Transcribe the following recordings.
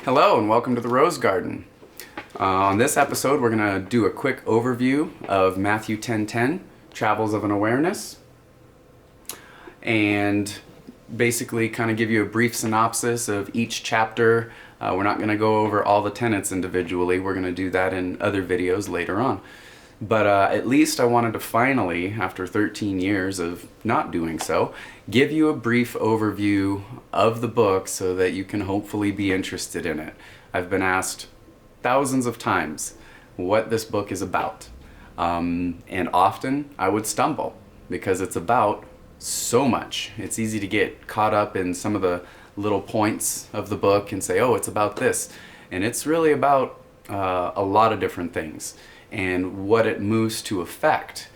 Hello and welcome to the Rose Garden. On this episode we're going to do a quick overview of Matthew 10:10, Travels of an Awareness, and basically kind of give you a brief synopsis of each chapter. We're not going to go over all the tenets individually. We're going to do that in other videos later on. But at least I wanted to finally, after 13 years of not doing so, give you a brief overview of the book so that you can hopefully be interested in it. I've been asked thousands of times what this book is about. And often I would stumble because it's about so much. It's easy to get caught up in some of the little points of the book and say, oh, it's about this. And it's really about a lot of different things. And what it moves to effect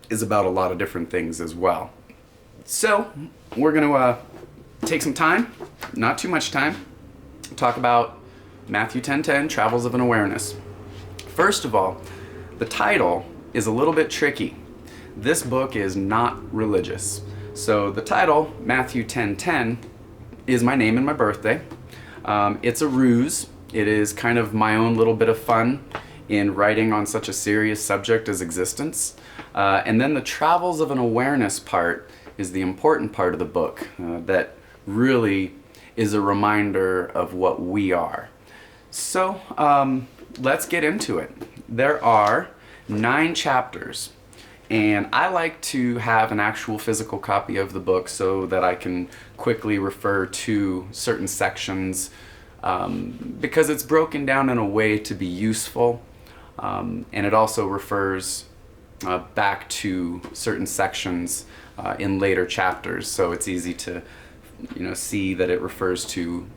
is about a lot of different things as well. So we're going to take some time, not too much time, talk about Matthew 10:10, Travels of an Awareness. First of all, the title is a little bit tricky. This book is not religious. So the title, Matthew 10:10, is my name and my birthday. It's a ruse. It is kind of my own little bit of fun in writing on such a serious subject as existence. And then the Travels of an Awareness part is the important part of the book that really is a reminder of what we are. So let's get into it. There are 9 chapters, and I like to have an actual physical copy of the book so that I can quickly refer to certain sections because it's broken down in a way to be useful. And it also refers back to certain sections in later chapters, so it's easy to see that it refers to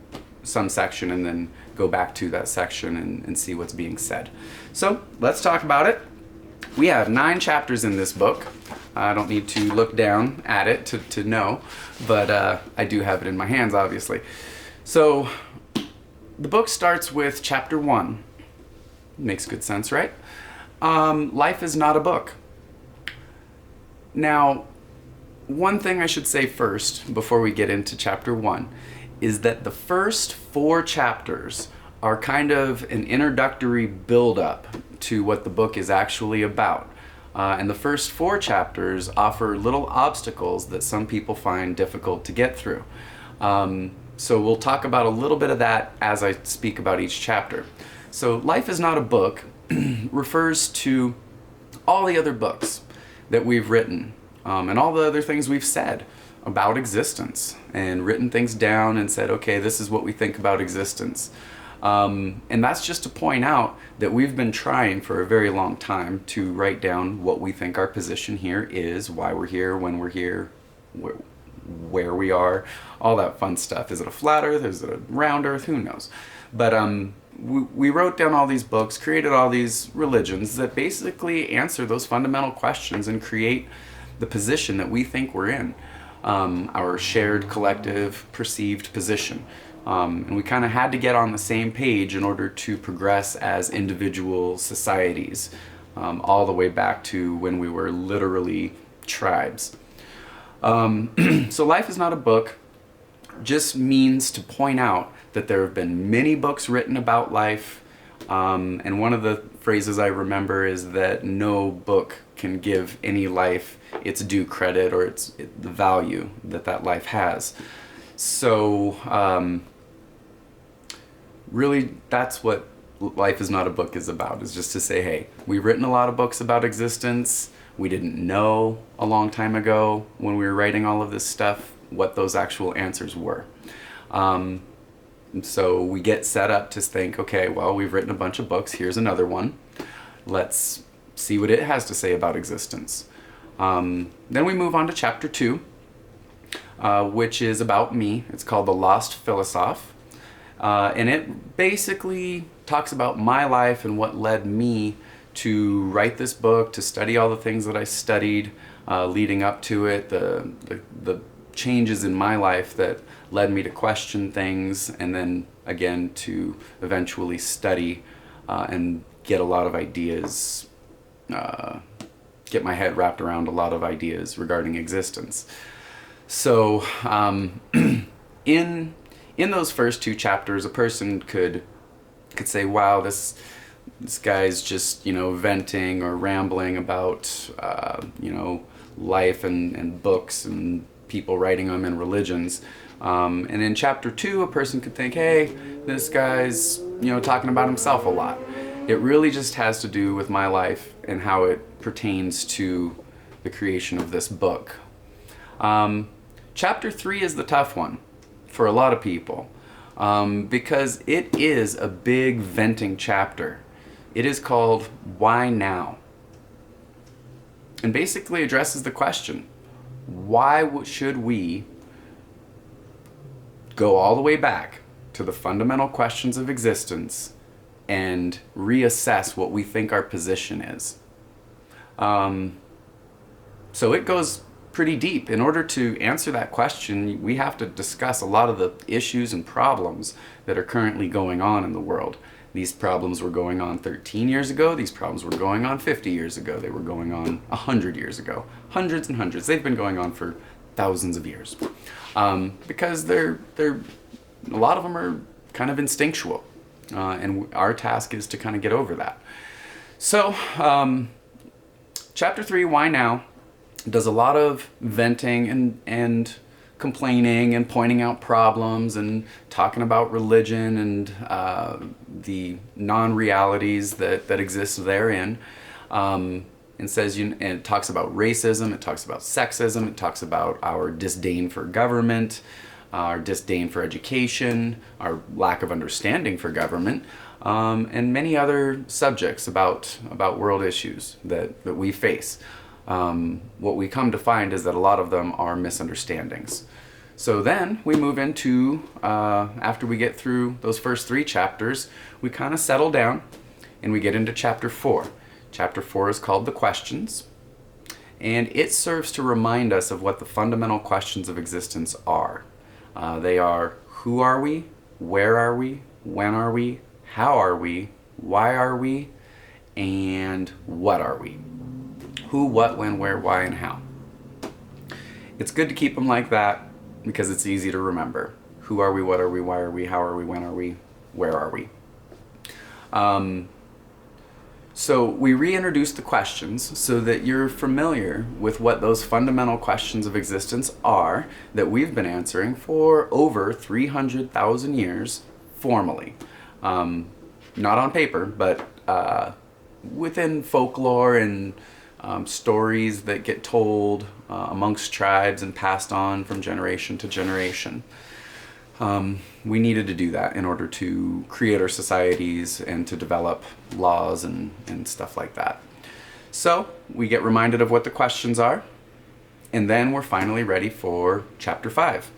some section and then go back to that section and see what's being said. So let's talk about it. We have 9 chapters in this book. I don't need to look down at it to know, but I do have it in my hands, obviously. So the book starts with chapter 1. Makes good sense, right? Life is not a book. Now, one thing I should say first, before we get into chapter 1, is that the first 4 chapters are kind of an introductory build-up to what the book is actually about. And the first 4 chapters offer little obstacles that some people find difficult to get through. So we'll talk about a little bit of that as I speak about each chapter. So Life is not a book refers to all the other books that we've written and all the other things we've said about existence and written things down and said, okay, this is what we think about existence. And that's just to point out that we've been trying for a very long time to write down what we think our position here is, why we're here, when we're here, where we are, all that fun stuff. Is it a flat earth? Is it a round earth? Who knows? But we wrote down all these books, created all these religions that basically answer those fundamental questions and create the position that we think we're in, our shared collective perceived position. And we kind of had to get on the same page in order to progress as individual societies, all the way back to when we were literally tribes. So Life is not a book just means to point out that there have been many books written about life, and one of the phrases I remember is that no book can give any life its due credit or the value that life has. So really that's what Life is not a book is about, is just to say, hey, we've written a lot of books about existence. We didn't know a long time ago when we were writing all of this stuff what those actual answers were. So we get set up to think, okay, well, we've written a bunch of books. Here's another one. Let's see what it has to say about existence. Then we move on to chapter 2, which is about me. It's called The Lost Philosoph. And it basically talks about my life and what led me to write this book, to study all the things that I studied leading up to it, the changes in my life that led me to question things, and then again to eventually study and get a lot of ideas, get my head wrapped around a lot of ideas regarding existence. So in In those first two chapters, a person could say, wow, this guy's just, venting or rambling about, life and books and people writing them in religions. And in chapter 2, a person could think, hey, this guy's, talking about himself a lot. It really just has to do with my life and how it pertains to the creation of this book. Chapter 3 is the tough one for a lot of people because it is a big venting chapter. It is called Why Now? And basically addresses the question, why should we go all the way back to the fundamental questions of existence and reassess what we think our position is? So it goes pretty deep. In order to answer that question, we have to discuss a lot of the issues and problems that are currently going on in the world. These problems were going on 13 years ago. These problems were going on 50 years ago. They were going on 100 years ago. Hundreds and hundreds. They've been going on for thousands of years. Because they're a lot of them are kind of instinctual. And our task is to kind of get over that. So, Chapter 3, Why Now? Does a lot of venting and complaining and pointing out problems and talking about religion and the non-realities that exist therein. And says, and it talks about racism, it talks about sexism, it talks about our disdain for government, our disdain for education, our lack of understanding for government, and many other subjects about world issues that we face. What we come to find is that a lot of them are misunderstandings. So then we move into, after we get through those first 3 chapters, we kind of settle down and we get into chapter 4. Chapter 4 is called The Questions, and it serves to remind us of what the fundamental questions of existence are. They are, who are we? Where are we? When are we? How are we? Why are we? And what are we? Who, what, when, where, why, and how. It's good to keep them like that because it's easy to remember. Who are we, what are we, why are we, how are we, when are we, where are we? So we reintroduce the questions so that you're familiar with what those fundamental questions of existence are that we've been answering for over 300,000 years formally. Not on paper, but within folklore and stories that get told amongst tribes and passed on from generation to generation. We needed to do that in order to create our societies and to develop laws and stuff like that. So we get reminded of what the questions are, and then we're finally ready for chapter 5,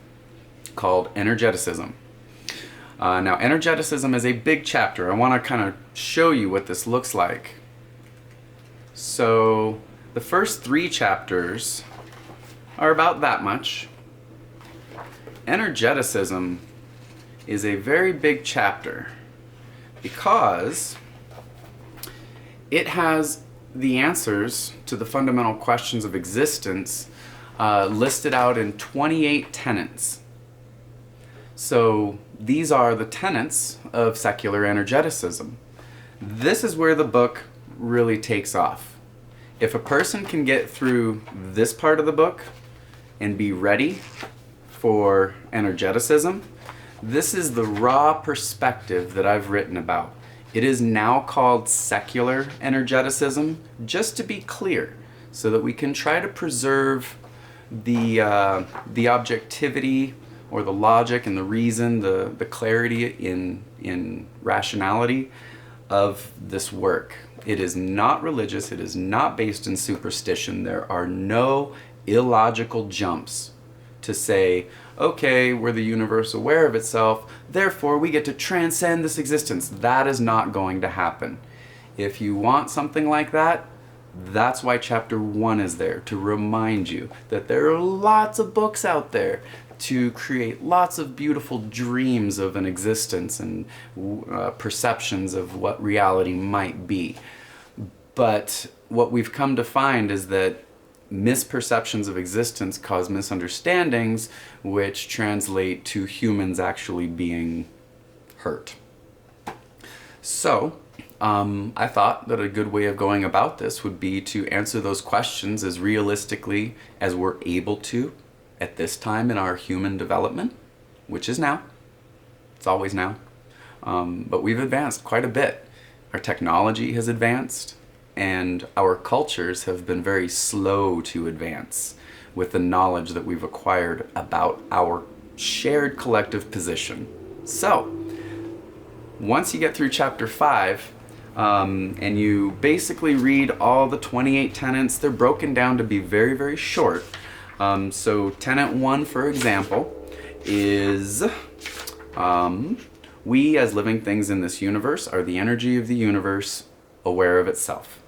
called Energeticism. Now, Energeticism is a big chapter. I want to kind of show you what this looks like. So the first 3 chapters are about that much. Energeticism is a very big chapter because it has the answers to the fundamental questions of existence listed out in 28 tenets. So these are the tenets of secular energeticism. This is where the book really takes off. If a person can get through this part of the book and be ready for energeticism, this is the raw perspective that I've written about. It is now called secular energeticism, just to be clear, so that we can try to preserve the objectivity or the logic and the reason, the clarity in rationality of this work. It is not religious. It is not based in superstition. There are no illogical jumps to say, okay, we're the universe aware of itself, therefore we get to transcend this existence. That is not going to happen. If you want something like that, that's why chapter 1 is there, to remind you that there are lots of books out there to create lots of beautiful dreams of an existence and perceptions of what reality might be. But what we've come to find is that misperceptions of existence cause misunderstandings, which translate to humans actually being hurt. So, I thought that a good way of going about this would be to answer those questions as realistically as we're able to at this time in our human development, which is now. It's always now. But we've advanced quite a bit. Our technology has advanced, and our cultures have been very slow to advance with the knowledge that we've acquired about our shared collective position. So, once you get through chapter 5, and you basically read all the 28 tenets, they're broken down to be very, very short. So tenet 1, for example, is we as living things in this universe are the energy of the universe aware of itself.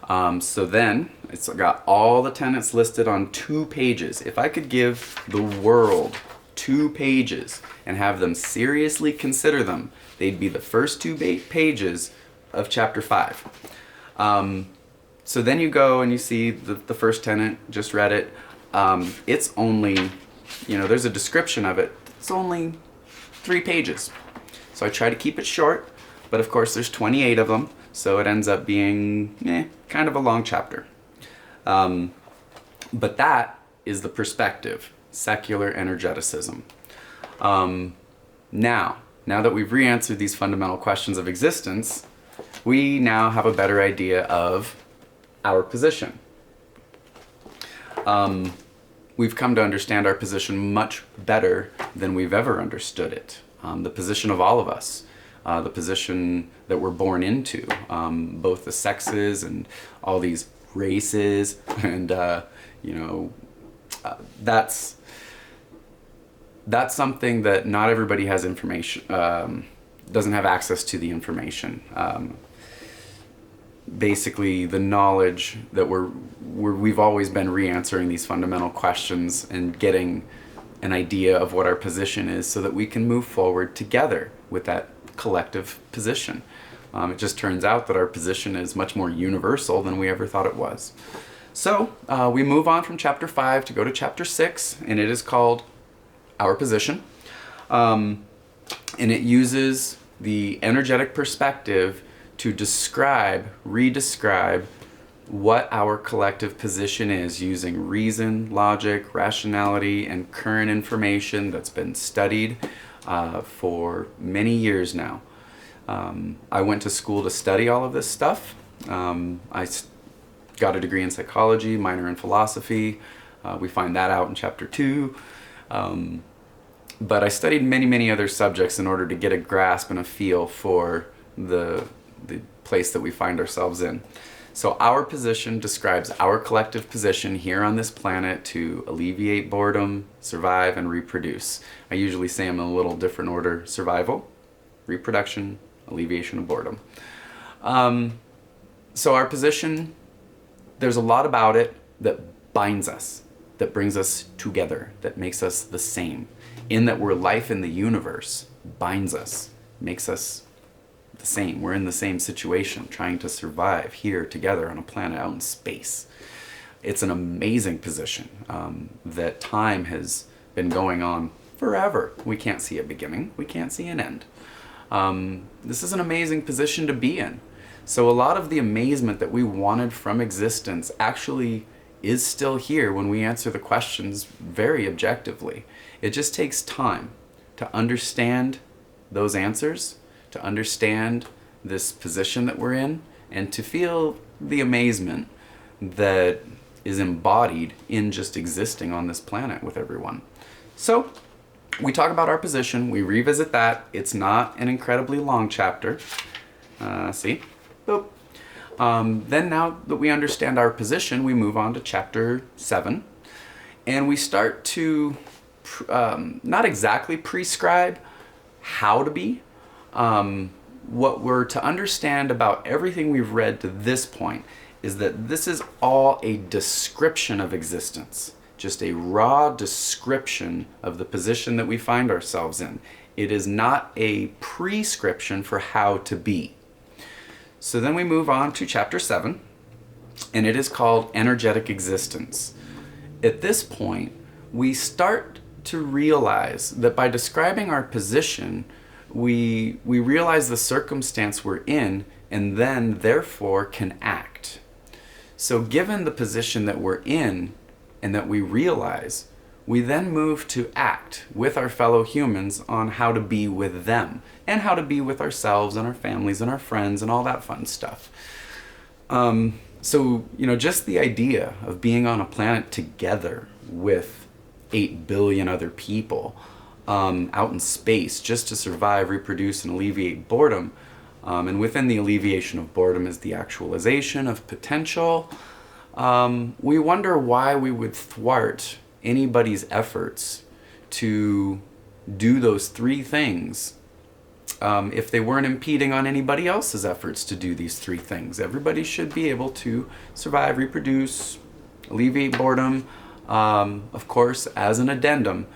So then, it's got all the tenets listed on 2 pages. If I could give the world 2 pages and have them seriously consider them, they'd be the first 2 pages of chapter 5. So then you go and you see the first tenet, just read it. It's only, there's a description of it. It's only 3 pages. So I try to keep it short, but of course there's 28 of them, so it ends up being kind of a long chapter. But that is the perspective, secular energeticism. Now that we've re-answered these fundamental questions of existence, we now have a better idea of our position. We've come to understand our position much better than we've ever understood it. The position of all of us, the position that we're born into, both the sexes and all these races, and that's something that not everybody has information, doesn't have access to the information. Basically, the knowledge that we've always been re-answering these fundamental questions and getting an idea of what our position is so that we can move forward together with that collective position. It just turns out that our position is much more universal than we ever thought it was. So we move on from chapter 5 to go to chapter 6, and it is called Our Position. And it uses the energetic perspective to redescribe what our collective position is using reason, logic, rationality, and current information that's been studied for many years now. I went to school to study all of this stuff. I got a degree in psychology, minor in philosophy. We find that out in chapter 2. But I studied many, many other subjects in order to get a grasp and a feel for the place that we find ourselves in. So our position describes our collective position here on this planet to alleviate boredom, survive, and reproduce. I usually say them in a little different order: survival, reproduction, alleviation of boredom. So our position, there's a lot about it that binds us, that brings us together, that makes us the same. In that we're life in the universe, binds us, makes us the same. We're in the same situation, trying to survive here together on a planet out in space. It's an amazing position that time has been going on forever. We can't see a beginning. We can't see an end. This is an amazing position to be in. So a lot of the amazement that we wanted from existence actually is still here when we answer the questions very objectively. It just takes time to understand those answers, to understand this position that we're in, and to feel the amazement that is embodied in just existing on this planet with everyone. So we talk about our position, we revisit that. It's not an incredibly long chapter. See? Boop. Then now that we understand our position, we move on to chapter 7, and we start to not exactly prescribe how to be. What we're to understand about everything we've read to this point is that this is all a description of existence, just a raw description of the position that we find ourselves in. It is not a prescription for how to be. So then we move on to chapter 7, and it is called Energetic Existence. At this point, we start to realize that by describing our position, we realize the circumstance we're in and then therefore can act. So given the position that we're in and that we realize, we then move to act with our fellow humans on how to be with them and how to be with ourselves and our families and our friends and all that fun stuff. So, just the idea of being on a planet together with 8 billion other people out in space just to survive, reproduce, and alleviate boredom. And within the alleviation of boredom is the actualization of potential. We wonder why we would thwart anybody's efforts to do those 3 things if they weren't impeding on anybody else's efforts to do these 3 things. Everybody should be able to survive, reproduce, alleviate boredom. Of course, as an addendum,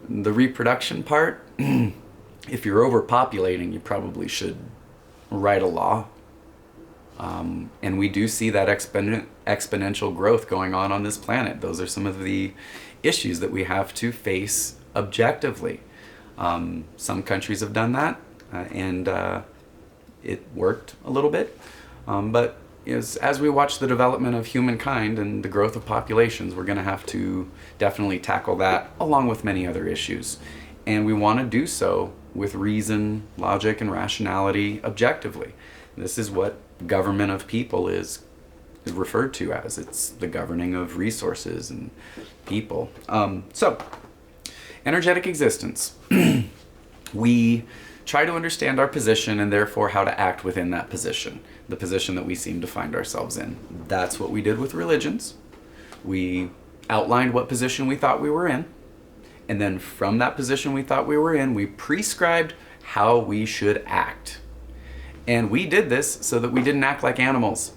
the reproduction part, if you're overpopulating, you probably should write a law. And we do see that exponential growth going on this planet. Those are some of the issues that we have to face objectively. Some countries have done that, and it worked a little bit. But as we watch the development of humankind and the growth of populations, we're going to have to definitely tackle that along with many other issues. And we want to do so with reason, logic, and rationality objectively. This is what government of people is referred to as. It's the governing of resources and people. So, energetic existence. We try to understand our position and therefore how to act within that position, the position that we seem to find ourselves in. That's what we did with religions. We outlined what position we thought we were in, and then from that position we thought we were in, we prescribed how we should act. And we did this so that we didn't act like animals,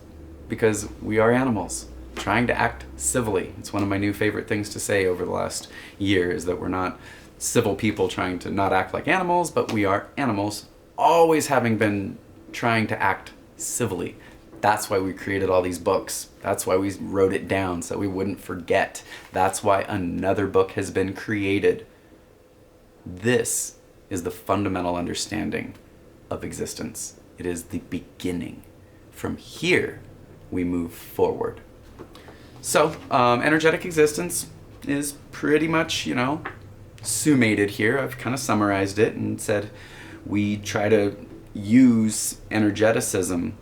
because we are animals trying to act civilly. It's one of my new favorite things to say over the last year, is that we're not civil people trying to not act like animals, but we are animals always having been trying to act civilly. That's why we created all these books. That's why we wrote it down so we wouldn't forget. That's why another book has been created. This is the fundamental understanding of existence. It is the beginning. From here, we move forward. So, energetic existence is pretty much, summated here. I've kind of summarized it and said we try to use energeticism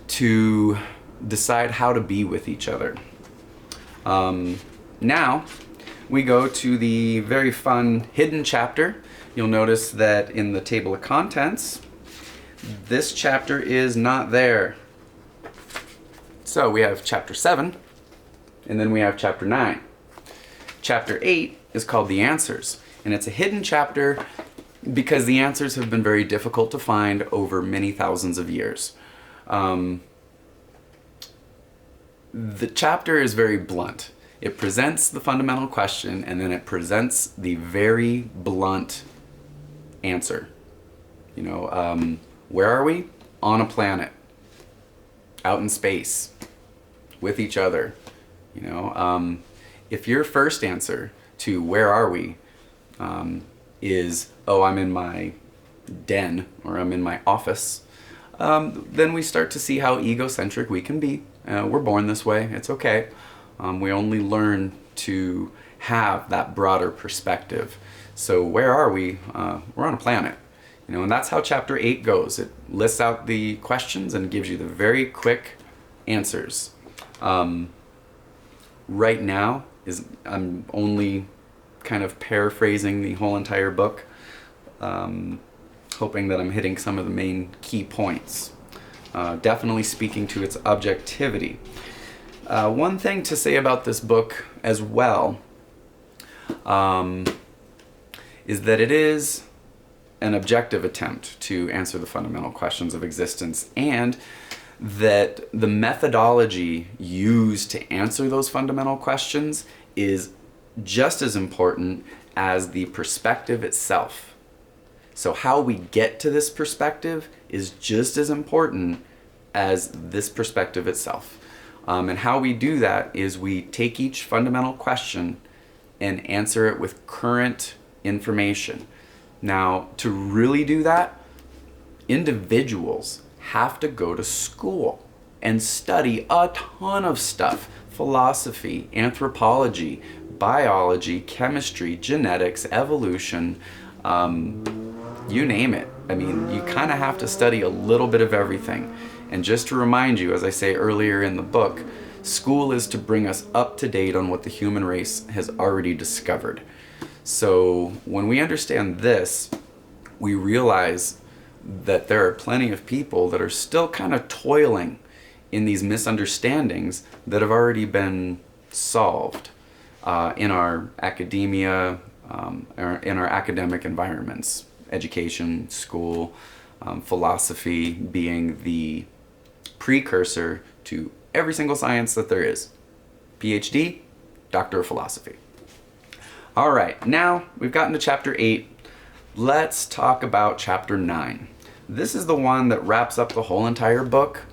to decide how to be with each other. Now, we go to the very fun hidden chapter. You'll notice that in the table of contents, this chapter is not there. So we have chapter 7, and then we have chapter 9. Chapter 8 is called The Answers, and it's a hidden chapter because the answers have been very difficult to find over many thousands of years. The chapter is very blunt. It presents the fundamental question, and then it presents the very blunt answer. Where are we? On a planet. Out in space. With each other. If your first answer to where are we is, I'm in my den or I'm in my office, then we start to see how egocentric we can be. We're born this way. It's okay. We only learn to have that broader perspective. So where are we? We're on a planet. And that's how chapter 8 goes. It lists out the questions and gives you the very quick answers. Right now, I'm only kind of paraphrasing the whole entire book, hoping that I'm hitting some of the main key points. Definitely speaking to its objectivity. One thing to say about this book as well is that it is an objective attempt to answer the fundamental questions of existence, and that the methodology used to answer those fundamental questions is just as important as the perspective itself. So how we get to this perspective is just as important as this perspective itself. And how we do that is we take each fundamental question and answer it with current information. Now, to really do that, individuals have to go to school and study a ton of stuff: philosophy, anthropology, biology, chemistry, genetics, evolution, you name it. I mean, you kind of have to study a little bit of everything. And just to remind you, as I say earlier in the book, school is to bring us up to date on what the human race has already discovered. So when we understand this, we realize that there are plenty of people that are still kind of toiling in these misunderstandings that have already been solved in our academia, in our academic environments, education, school, philosophy being the precursor to every single science that there is. PhD, Doctor of Philosophy. All right, now we've gotten to chapter 8. Let's talk about chapter 9. This is the one that wraps up the whole entire book,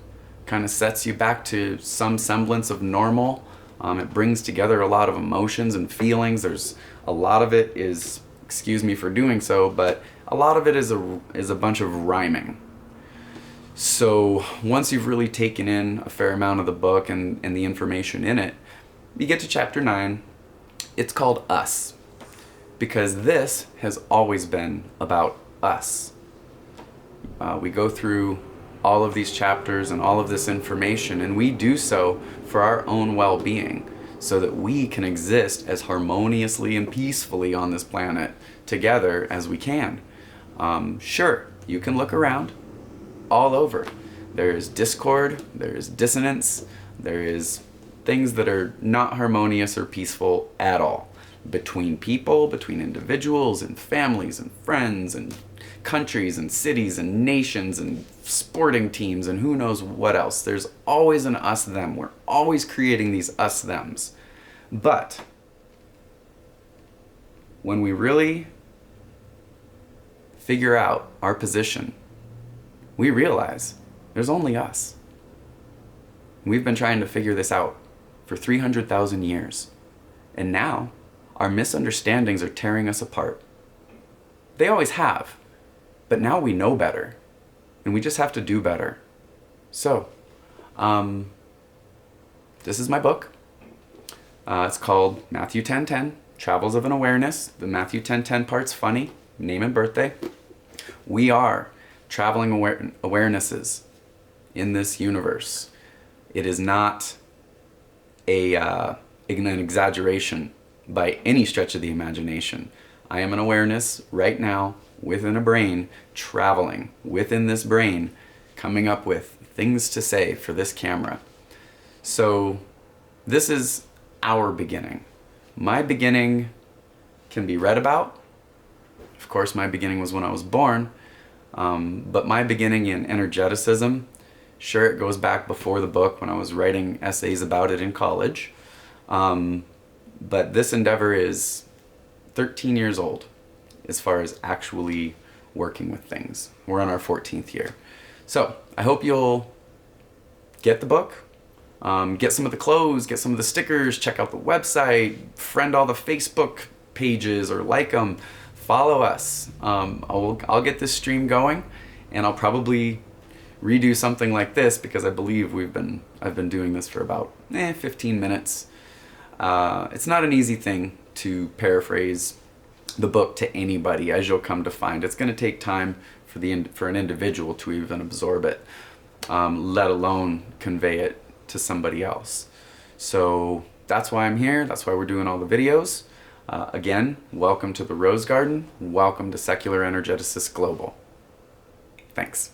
kind of sets you back to some semblance of normal. It brings together a lot of emotions and feelings. There's a lot of it is, excuse me for doing so, but a lot of it is a bunch of rhyming. So once you've really taken in a fair amount of the book and the information in it, you get to chapter 9. It's called Us, because this has always been about us. We go through all of these chapters and all of this information, and we do so for our own well-being, so that we can exist as harmoniously and peacefully on this planet together as we can. Sure, you can look around all over. There is discord, there is dissonance, there is things that are not harmonious or peaceful at all. Between people, between individuals and families and friends and countries and cities and nations and sporting teams and who knows what else. There's always an us-them. We're always creating these us-thems. But when we really figure out our position, we realize there's only us. We've been trying to figure this out for 300,000 years. And now our misunderstandings are tearing us apart. They always have. But now we know better, and we just have to do better. So, this is my book. It's called Matthew 10:10, Travels of an Awareness. The Matthew 10:10 part's funny, name and birthday. We are traveling awarenesses in this universe. It is not an exaggeration by any stretch of the imagination. I am an awareness right now, within a brain, traveling within this brain, coming up with things to say for this camera. So this is our beginning. My beginning can be read about. Of course, my beginning was when I was born, but my beginning in Energeticism, sure, it goes back before the book when I was writing essays about it in college, but this endeavor is 13 years old as far as actually working with things. We're on our 14th year. So I hope you'll get the book, get some of the clothes, get some of the stickers, check out the website, friend all the Facebook pages or like them, follow us. I'll get this stream going, and I'll probably redo something like this because I believe I've been doing this for about 15 minutes. It's not an easy thing to paraphrase the book to anybody, as you'll come to find. It's going to take time for an individual to even absorb it, let alone convey it to somebody else. So that's why I'm here. That's why we're doing all the videos. Again, welcome to the Rose Garden. Welcome to Secular Energeticist Global. Thanks.